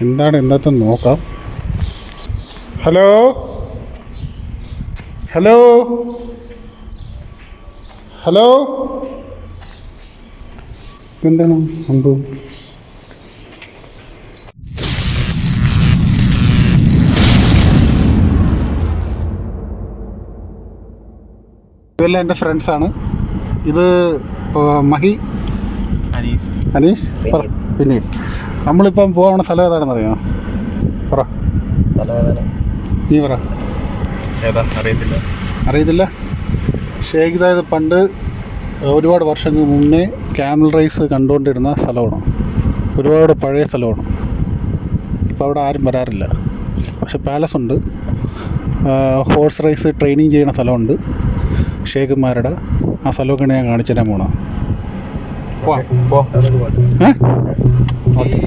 എന്താണ് ഇന്നത്തെ നോക്കാം. ഹലോ ഹലോ ഹലോ എന്താണ് സംഭവം? ഇതെല്ലാം എൻ്റെ ഫ്രണ്ട്സാണ്. ഇത് മഹി, അനീഷ്, പിന്നെ നമ്മളിപ്പം പോകണ സ്ഥലം ഏതാണെന്ന് അറിയാമോ? പറ. നീ പറ. അറിയത്തില്ല. ഷേഖ് സായിദ് പണ്ട് ഒരുപാട് വർഷങ്ങൾ മുന്നേ ക്യാമൽ റൈസ് കണ്ടുകൊണ്ടിരുന്ന സ്ഥലമാണ്. ഒരുപാട് പഴയ സ്ഥലമാണ്. ഇപ്പോൾ അവിടെ ആരും വരാറില്ല. പക്ഷെ പാലസ് ഉണ്ട്, ഹോഴ്സ് റൈസ് ട്രെയിനിങ് ചെയ്യുന്ന സ്ഥലമുണ്ട് ഷേഖുമാരുടെ. ആ സ്ഥലമൊക്കെയാണ് ഞാൻ കാണിച്ചു തരാൻ പോണത്. ഓക്കെ.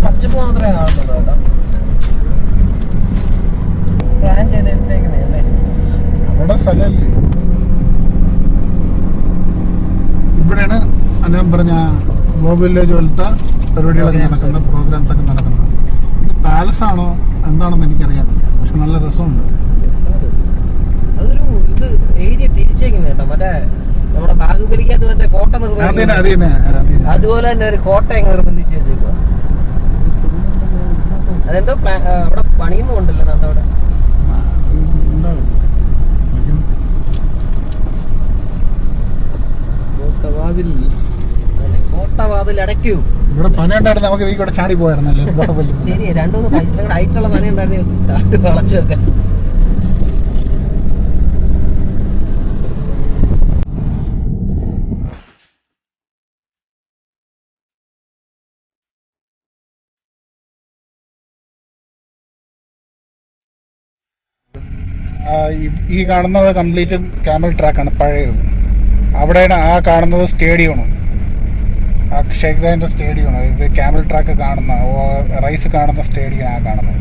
പച്ചപ്പ് മാത്രമേ കാണുന്നുള്ളൂ കേട്ടോ. പ്ലാൻ ചെയ്തെടുത്തേക്കണേ അല്ലേ? അവിടെ സ്ഥലമല്ലേ. ഇവിടെയാണ് ഞാൻ പറഞ്ഞ ഗ്ലോബൽ വില്ലേജ് പോലത്തെ പരിപാടികളൊക്കെ നടക്കുന്ന, പ്രോഗ്രാംസ് ഒക്കെ നടക്കുന്നത്. ഇത് പാലസ് ആണോ എന്താണെന്ന് എനിക്കറിയാൻ പറ്റില്ല. പക്ഷെ നല്ല രസമുണ്ട്. അതൊരു ഇത് ഏരിയ തിരിച്ചേക്കുന്നത് കേട്ടോ. മറ്റേ നമ്മുടെ ബാഹുബലിക്കകത്ത് മറ്റേ കോട്ട അതുപോലെ തന്നെ ഒരു കോട്ട നിർബന്ധിച്ച് വെച്ചേക്കുക. അതെന്തോ അവിടെ പണിയുന്നുണ്ടല്ലോ നമ്മുടെ അവിടെ. കോട്ടവാതിൽ അടയ്ക്കൂ. ഇവിടെ പന ഉണ്ടായിരുന്നു, നമുക്ക് ഈ കൂടെ ചാടി പോയായിരുന്നല്ലേ. ശരി, 2-3 പൈസ കൂടെ ഹൈറ്റുള്ള പന ഉണ്ടായിരുന്നു, കാട്ട് വളച്ചു വെക്കാൻ. ഈ കാണുന്നത് കംപ്ലീറ്റ് ക്യാമൽ ട്രാക്കാണ്, പഴയത്. അവിടെയാണ് ആ കാണുന്നത് സ്റ്റേഡിയമാണ്, ആ ഷേഖ് സായിദിന്റെ സ്റ്റേഡിയമാണ്. ഇത് ക്യാമൽ ട്രാക്ക് കാണുന്ന, റൈസ് കാണുന്ന സ്റ്റേഡിയം ആ കാണുന്നത്.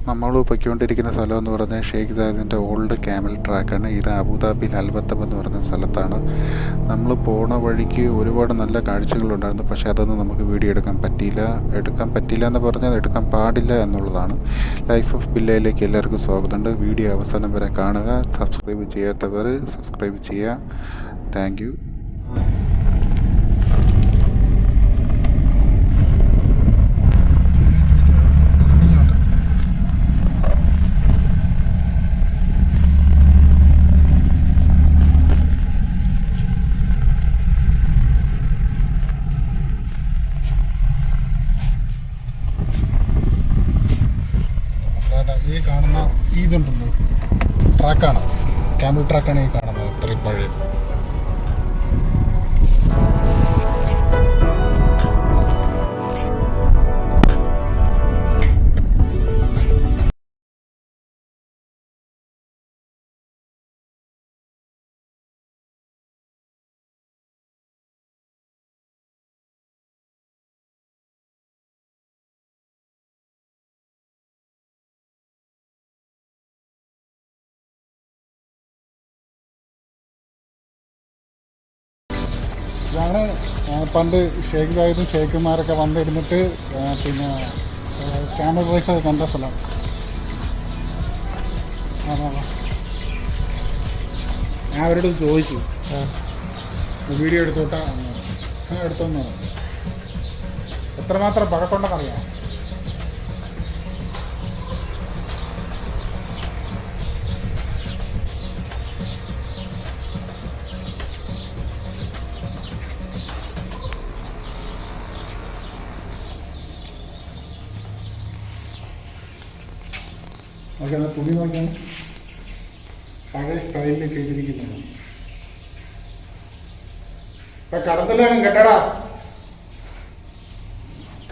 നമ്മൾ പൊയ്ക്കൊണ്ടിരിക്കുന്ന സ്ഥലം എന്ന് പറഞ്ഞാൽ ഷേഖ് സായിദിൻ്റെ ഓൾഡ് ക്യാമൽ ട്രാക്കാണ്. ഇത് അബുദാബിയിൽ അൽബത്തബ് എന്ന് പറയുന്ന സ്ഥലത്താണ്. നമ്മൾ പോണ വഴിക്ക് ഒരുപാട് നല്ല കാഴ്ചകളുണ്ടായിരുന്നു. പക്ഷേ അതൊന്നും നമുക്ക് വീഡിയോ എടുക്കാൻ പറ്റിയില്ല എന്ന് പറഞ്ഞാൽ എടുക്കാൻ പാടില്ല എന്നുള്ളതാണ്. ലൈഫ് ഓഫ് ബില്ലയിലേക്ക് എല്ലാവർക്കും സ്വാഗതമുണ്ട്. വീഡിയോ അവസാനം വരെ കാണുക. സബ്സ്ക്രൈബ് ചെയ്യാത്തവർ സബ്സ്ക്രൈബ് ചെയ്യുക. Thank you. ഈ കാണുന്ന ഇതുണ്ടല്ലോ, ട്രാക്കാണ്, ക്യാമൽ ട്രാക്കാണ് ഈ കാണുന്നത്. ഇത്രയും പഴയത്. ഇതാണ് പണ്ട് ഷേഖ് സായിദും ഷേഖുമാരൊക്കെ വന്നിരുന്നിട്ട് പിന്നെ ക്യാമൽ റൈസ് ഒക്കെ കണ്ട സ്ഥലം. ഞാൻ അവരോട് ചോദിച്ചു, വീഡിയോ എടുത്തോട്ടാ എടുത്തോന്ന് പറഞ്ഞു. എത്രമാത്രം പഴക്കമുണ്ടെന്നറിയാം. ഓക്കെ, എന്നാൽ തുണി നോക്കിയാൽ പഴയ സ്റ്റൈലിൽ ചെയ്തിരിക്കുന്നതാണ്. ഇപ്പം കടന്തലാണ് കേട്ടടാ,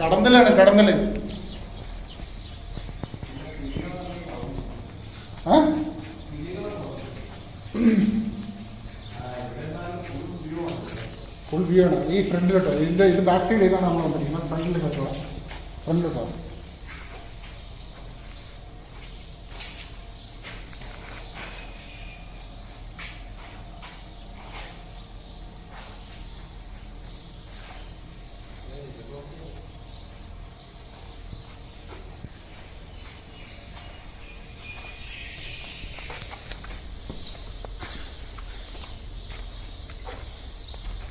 കടന്തലാണ് കടന്തല്. ഫുൾ വ്യൂ ആണ് ഈ ഫ്രണ്ടിലോട്ടോ. ഇത് ബാക്ക് സൈഡ് ചെയ്താണ് നമ്മൾ വന്നിരിക്കുന്നത്. ഫ്രണ്ടിൽ കേട്ടോ, ഫ്രണ്ടിലോട്ടോ.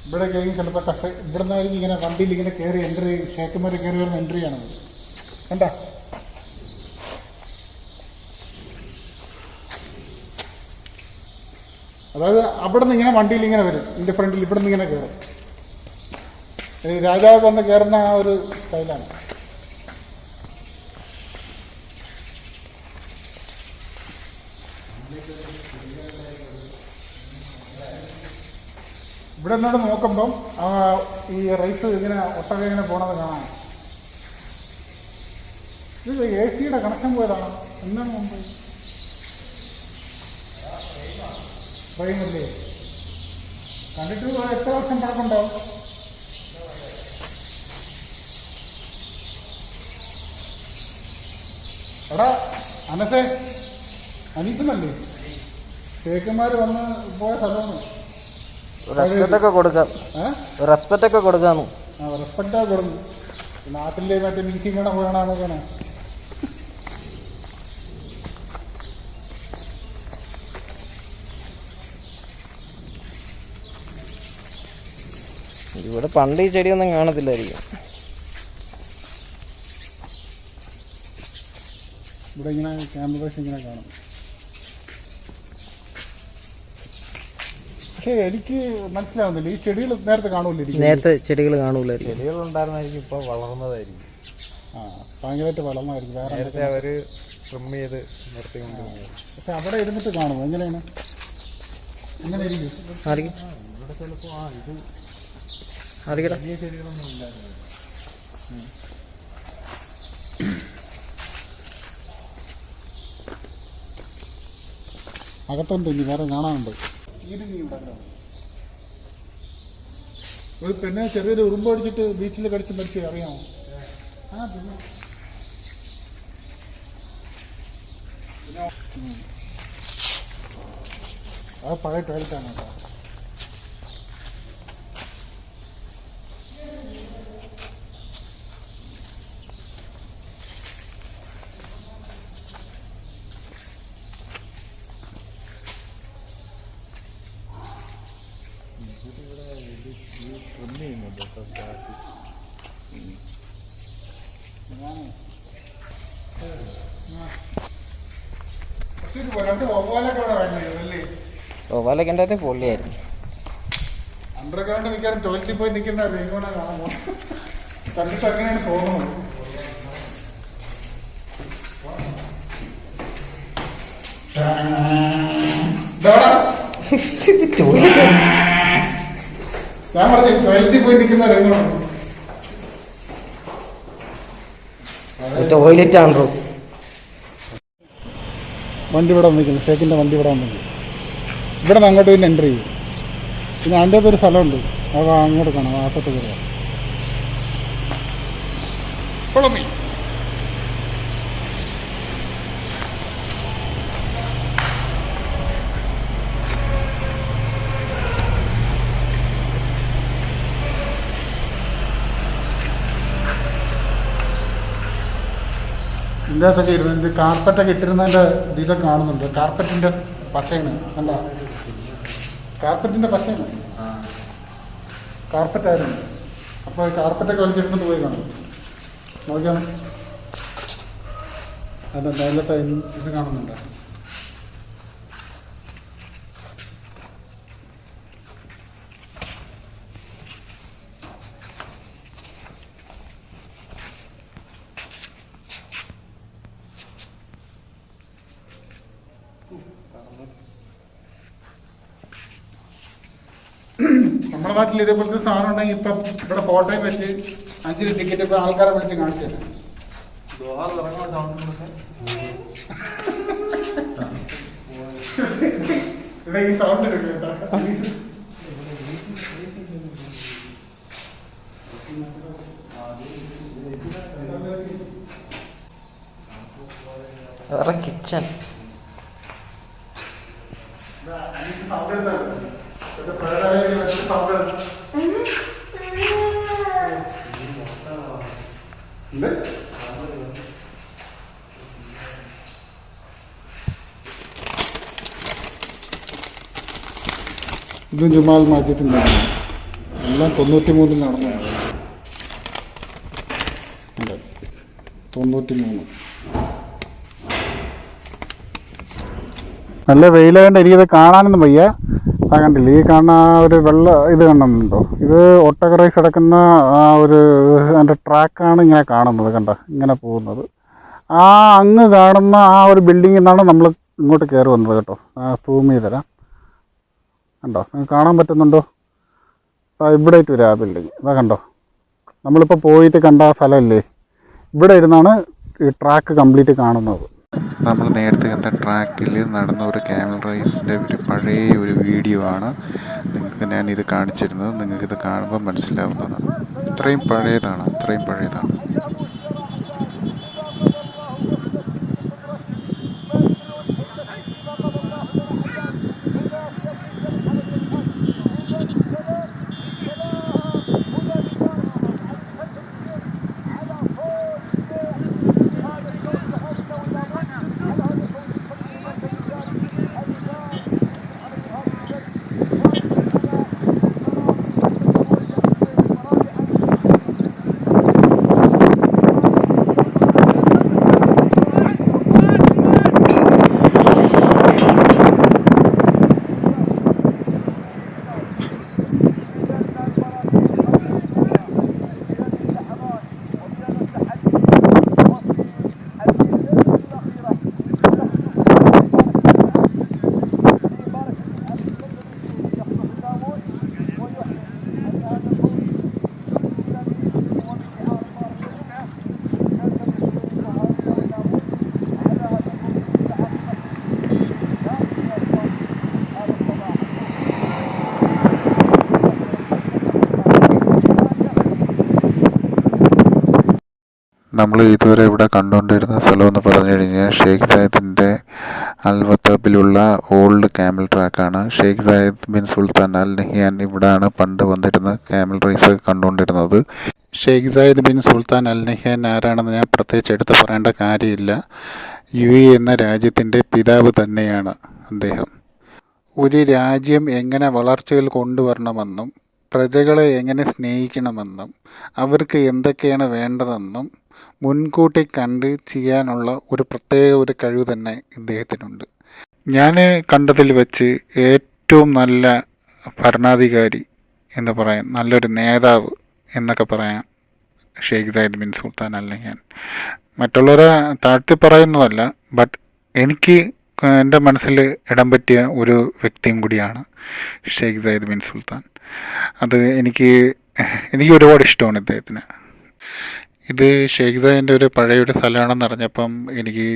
ഇവിടെ കഴിഞ്ഞ് ചിലപ്പോൾ കഫേ ഇവിടെ നിന്നായിരിക്കും ഇങ്ങനെ വണ്ടിയിൽ ഇങ്ങനെ കയറി എൻട്രി, ഷേക്കുമാർ കയറി വരുന്ന എൻട്രി ആണത്. കണ്ട അതായത് അവിടെ നിന്ന് ഇങ്ങനെ വണ്ടിയിൽ ഇങ്ങനെ വരും. ഇതിന്റെ ഫ്രണ്ടിൽ ഇവിടെ നിന്ന് ഇങ്ങനെ കയറും. രാജാവ് വന്ന് കയറുന്ന ആ ഒരു സ്റ്റൈലാണ്. ഇവിടെ എന്നോട് നോക്കുമ്പം ഈ റൈസ് ഇങ്ങനെ ഒട്ടക ഇങ്ങനെ പോണത് കാണാം. ഇത് AC കണക്ഷൻ പോയതാണ്. എന്നാണ് മുമ്പ് ട്രെയിനല്ലേ കണ്ടിട്ട് എത്ര വർഷം പഴക്കമുണ്ടാവും? എടാ അനസേ, അനീസനല്ലേ ഷേഖന്മാർ വന്ന് പോയ സ്ഥലമാണ്. റെസ്പെക്ട് ഒക്കെ കൊടുക്കാം. റെസ്പെക്ട് ഒക്കെ കൊടുക്കാന്നു. റെസ്പെക്ട് ഒക്കെ കൊടുക്കും. നാട്ടിലെ മറ്റേ മീറ്റിംഗ് കൂടെ പോകണമെന്നൊക്കെയാണ്. ഇവിടെ പണ്ട് ഈ ചെടിയൊന്നും കാണത്തില്ലായിരിക്കും. ഇവിടെ ഇങ്ങനെ ക്യാമ്പസ് ഇങ്ങനെ കാണും. പക്ഷേ എനിക്ക് മനസ്സിലാവുന്നില്ല, ഈ ചെടികൾ നേരത്തെ കാണൂല്ലേ? നേരത്തെ ചെടികൾ കാണൂലായിരിക്കും. ചെടികൾ ഉണ്ടായിരുന്നായിരിക്കും, ഇപ്പോൾ വളർന്നതായിരിക്കും. ഭയങ്കരമായിട്ട് വളർന്നതായിരിക്കും. വേറെ നേരത്തെ അവർ ട്രിം ചെയ്ത് നിർത്തിക്കൊണ്ട്. പക്ഷെ അവിടെ ഇരുന്നിട്ട് കാണുമോ? എങ്ങനെയാണ്? എങ്ങനെ ഇരിക്കും? ഇവിടെ ചിലപ്പോൾ ഇത് വലിയ ചെടികളൊന്നും ഇല്ലായിരുന്നു. അകത്തുണ്ട്, ഇനി വേറെ കാണാനുണ്ട്. ഒരു പെണ്ണെ ചെറിയൊരു ഉറുമ്പ് അടിച്ചിട്ട് ബീച്ചിൽ കടിച്ച് മരിച്ച് അറിയാമോ? പിന്നെ അത് പഴയ ടോയ്ലറ്റാണ് കേട്ടോ. ഒവാലൊക്കെ ഉണ്ടാകത്തെ പൊള്ളിയായിരുന്നു. അണ്ടർഗ്രൗണ്ട് നിൽക്കാനും ടോയ്ലറ്റിൽ പോയി നിൽക്കുന്ന റെയിൻകോണ കാണുമ്പോൾ കണ്ടിട്ട് അങ്ങനെയാണ് തോന്നുന്നത്. ഞാൻ പറഞ്ഞു ടോയ്ലറ്റിൽ പോയി നിൽക്കുന്ന റെയിൻകോണ. ടോയ്ലറ്റ് ആണോ? വണ്ടി ഇവിടെ വന്നിരിക്കുന്നു, ഷേക്കിൻ്റെ വണ്ടി ഇവിടെ വന്നിരിക്കും. ഇവിടെ നിന്ന് അങ്ങോട്ട് പിന്നെ എൻ്റർ ചെയ്യും. പിന്നെ അതിൻ്റെ അകത്തൊരു സ്ഥലമുണ്ട്, അത് അങ്ങോട്ട് കാണാം, അകത്തോട്ട് കയറുക. ഇതിൻ്റെ അകത്തൊക്കെ ഇരുന്ന് കാർപ്പറ്റൊക്കെ ഇട്ടിരുന്നതിൻ്റെ ഇതൊക്കെ കാണുന്നുണ്ട്. കാർപ്പറ്റിൻ്റെ പശയാണ്, അല്ല കാർപ്പറ്റിൻ്റെ പശയാണ്, കാർപ്പറ്റായിരുന്നു. അപ്പോൾ കാർപ്പറ്റൊക്കെ വലിച്ചെടുത്തിട്ട് പോയി കാണും. നോക്കിയാണ് അതിൻ്റെ മേലത്തെ ഇത് കാണുന്നുണ്ട്. നമ്മുടെ നാട്ടിൽ ഇതേപോലത്തെ സാധനം ഉണ്ടെങ്കിൽ ഇപ്പം ഇവിടെ ഫോട്ടോയും വെച്ച് 5 ടിക്കറ്റ് ഇപ്പൊ ആൾക്കാരെ വിളിച്ച് കാണിച്ചു തന്നെ. ഇവിടെ ഈ സൗണ്ട് എടുക്കുക. കിച്ചൺ ഇത് ജുമാൽ മസ്ജിദിന്റെ എല്ലാം 93 നടന്നു. 93 നല്ല വെയിലായതുകൊണ്ട് എനിക്കിത് കാണാനൊന്നും വയ്യ. കണ്ടില്ല, ഈ കാണുന്ന ഒരു വെള്ള ഇത് കാണുന്നുണ്ടോ? ഇത് ഒട്ടകറൈസ് കിടക്കുന്ന ആ ഒരു അതിൻ്റെ ട്രാക്കാണ് ഇങ്ങനെ കാണുന്നത്. കണ്ട ഇങ്ങനെ പോകുന്നത് ആ അങ്ങ് കാണുന്ന ആ ഒരു ബിൽഡിങ്ങിൽ നിന്നാണ് നമ്മൾ ഇങ്ങോട്ട് കയറി വന്നത് കേട്ടോ. സൂം ചെയ്തരാം. കണ്ടോ, കാണാൻ പറ്റുന്നുണ്ടോ? ഇവിടെ ആയിട്ട് വരും ആ ബിൽഡിങ്. അതാ കണ്ടോ, നമ്മളിപ്പോൾ പോയിട്ട് കണ്ട ആ സ്ഥലമല്ലേ, ഇവിടെ ഇരുന്നാണ് ഈ ട്രാക്ക് കംപ്ലീറ്റ് കാണുന്നത്. നമ്മൾ നേരത്തെ കണ്ട ട്രാക്കിൽ നടന്ന ഒരു ക്യാമൽ റൈസിൻ്റെ ഒരു പഴയ ഒരു വീഡിയോ ആണ് നിങ്ങൾക്ക് ഞാനിത് കാണിച്ചിരുന്നത്. നിങ്ങൾക്കിത് കാണുമ്പോൾ മനസ്സിലാവുന്നതാണ്. അത്രയും പഴയതാണ്. നമ്മൾ ഇതുവരെ ഇവിടെ കണ്ടുകൊണ്ടിരുന്ന സ്ഥലമെന്ന് പറഞ്ഞു കഴിഞ്ഞാൽ ഷെയ്ഖ് സായിദിൻ്റെ അൽവത്താബിലുള്ള ഓൾഡ് ക്യാമൽ ട്രാക്കാണ്. Sheikh Zayed bin Sultan Al Nahyan ഇവിടെയാണ് പണ്ട് വന്നിരുന്ന ക്യാമൽ റേസ് കണ്ടുകൊണ്ടിരുന്നത്. Sheikh Zayed bin Sultan Al Nahyan ആരാണെന്ന് ഞാൻ പ്രത്യേകിച്ച് എടുത്ത് പറയേണ്ട കാര്യമില്ല. UAE എന്ന രാജ്യത്തിൻ്റെ പിതാവ് തന്നെയാണ് അദ്ദേഹം. ഒരു രാജ്യം എങ്ങനെ വളർച്ചയിൽ കൊണ്ടുവരണമെന്നും പ്രജകളെ എങ്ങനെ സ്നേഹിക്കണമെന്നും അവർക്ക് എന്തൊക്കെയാണ് വേണ്ടതെന്നും മുൻകൂട്ടി കണ്ട് ചെയ്യാനുള്ള ഒരു പ്രത്യേക ഒരു കഴിവ് തന്നെ ഇദ്ദേഹത്തിനുണ്ട്. ഞാൻ കണ്ടതിൽ വെച്ച് ഏറ്റവും നല്ല ഭരണാധികാരി എന്ന് പറയാം, നല്ലൊരു നേതാവ് എന്നൊക്കെ പറയാം Sheikh Zayed bin Sultan Al Nahyan. മറ്റുള്ളവരെ താഴ്ത്തി പറയുന്നതല്ല, ബട്ട് എനിക്ക് എൻ്റെ മനസ്സിൽ ഇടം പറ്റിയ ഒരു വ്യക്തിയും കൂടിയാണ് ഷെയ്ഖ് സായിദ് ബിൻ സുൽത്താൻ. അത് എനിക്ക് ഒരുപാട് ഇഷ്ടമാണ് ഇദ്ദേഹത്തിന്. ഇത് ഷെയ്ഖ് സായിദിൻ്റെ ഒരു പഴയൊരു സ്ഥലമാണെന്ന് അറിഞ്ഞപ്പം എനിക്ക്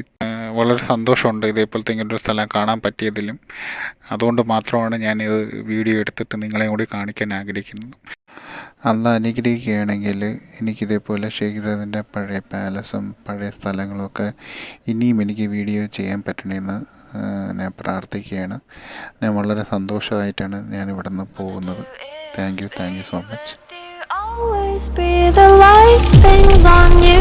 വളരെ സന്തോഷമുണ്ട് ഇതേപോലത്തെ ഇങ്ങനൊരു സ്ഥലം കാണാൻ പറ്റിയതിലും. അതുകൊണ്ട് മാത്രമാണ് ഞാനിത് വീഡിയോ എടുത്തിട്ട് നിങ്ങളെയും കൂടി കാണിക്കാൻ ആഗ്രഹിക്കുന്നത്. അന്ന് അനുഗ്രഹിക്കുകയാണെങ്കിൽ എനിക്കിതേപോലെ ഷെയ്ഖ് സായിദിൻ്റെ പഴയ പാലസും പഴയ സ്ഥലങ്ങളും ഒക്കെ ഇനിയും എനിക്ക് വീഡിയോ ചെയ്യാൻ പറ്റണമെന്ന് ഞാൻ പ്രാർത്ഥിക്കുകയാണ്. ഞാൻ വളരെ സന്തോഷമായിട്ടാണ് ഞാൻ ഇവിടെ നിന്ന് പോകുന്നത്. Thank you so much. Always be the light things on you.